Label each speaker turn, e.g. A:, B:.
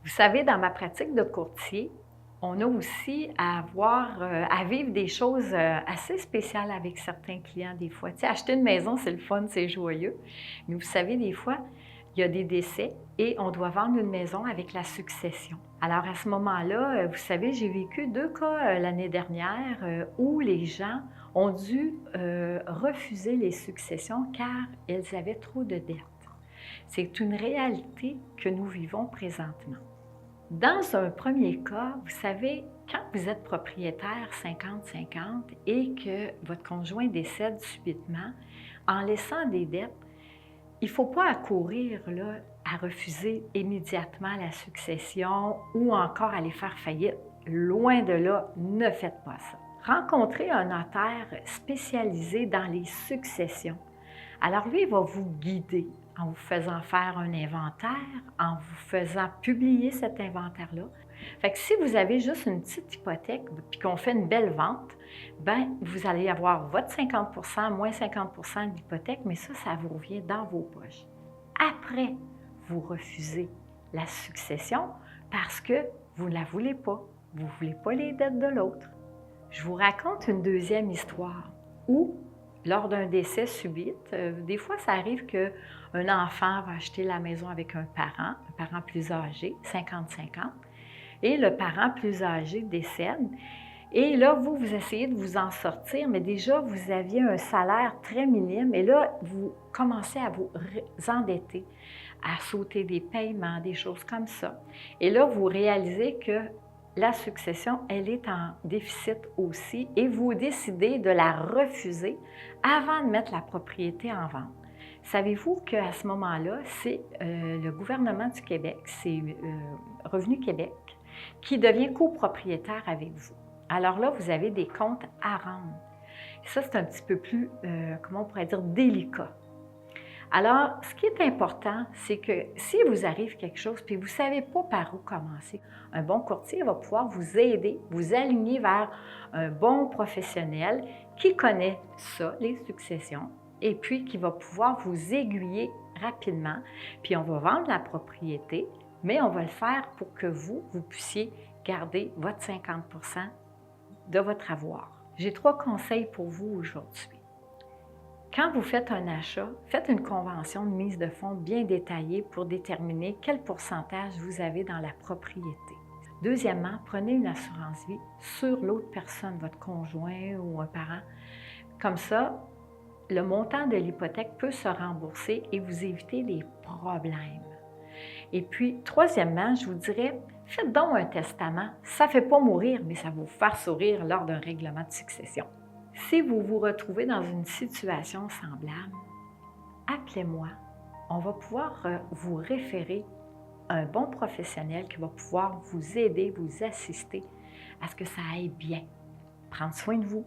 A: Vous savez, dans ma pratique de courtier, on a aussi à vivre des choses assez spéciales avec certains clients des fois. Tu sais, acheter une maison, c'est le fun, c'est joyeux. Mais vous savez, des fois, il y a des décès et on doit vendre une maison avec la succession. Alors à ce moment-là, vous savez, j'ai vécu 2 cas l'année dernière où les gens ont dû refuser les successions car elles avaient trop de dettes. C'est une réalité que nous vivons présentement. Dans un premier cas, vous savez, quand vous êtes propriétaire 50-50 et que votre conjoint décède subitement, en laissant des dettes, il ne faut pas accourir là, à refuser immédiatement la succession ou encore aller faire faillite. Loin de là, ne faites pas ça. Rencontrez un notaire spécialisé dans les successions. Alors lui, il va vous guider en vous faisant faire un inventaire, en vous faisant publier cet inventaire-là. Fait que si vous avez juste une petite hypothèque puis qu'on fait une belle vente, bien, vous allez avoir votre 50 moins 50 d'hypothèque, mais ça vous revient dans vos poches. Après, vous refusez la succession parce que vous ne la voulez pas. Vous ne voulez pas les dettes de l'autre. Je vous raconte une deuxième histoire où lors d'un décès subit, des fois, ça arrive qu'un enfant va acheter la maison avec un parent plus âgé, 50-50, et le parent plus âgé décède. Et là, vous essayez de vous en sortir, mais déjà, vous aviez un salaire très minime, et là, vous commencez à vous endetter, à sauter des paiements, des choses comme ça. Et là, vous réalisez que la succession, elle est en déficit aussi et vous décidez de la refuser avant de mettre la propriété en vente. Savez-vous qu'à ce moment-là, c'est le gouvernement du Québec, c'est Revenu Québec, qui devient copropriétaire avec vous. Alors là, vous avez des comptes à rendre. Ça, c'est un petit peu plus, comment on pourrait dire, délicat. Alors, ce qui est important, c'est que si vous arrive quelque chose puis vous ne savez pas par où commencer, un bon courtier va pouvoir vous aider, vous aligner vers un bon professionnel qui connaît ça, les successions, et puis qui va pouvoir vous aiguiller rapidement. Puis on va vendre la propriété, mais on va le faire pour que vous puissiez garder votre 50 de votre avoir. J'ai 3 conseils pour vous aujourd'hui. Quand vous faites un achat, faites une convention de mise de fonds bien détaillée pour déterminer quel pourcentage vous avez dans la propriété. Deuxièmement, prenez une assurance vie sur l'autre personne, votre conjoint ou un parent. Comme ça, le montant de l'hypothèque peut se rembourser et vous éviter les problèmes. Et puis, troisièmement, je vous dirais, faites donc un testament. Ça ne fait pas mourir, mais ça va vous faire sourire lors d'un règlement de succession. Si vous vous retrouvez dans une situation semblable, appelez-moi. On va pouvoir vous référer à un bon professionnel qui va pouvoir vous aider, vous assister à ce que ça aille bien. Prendre soin de vous.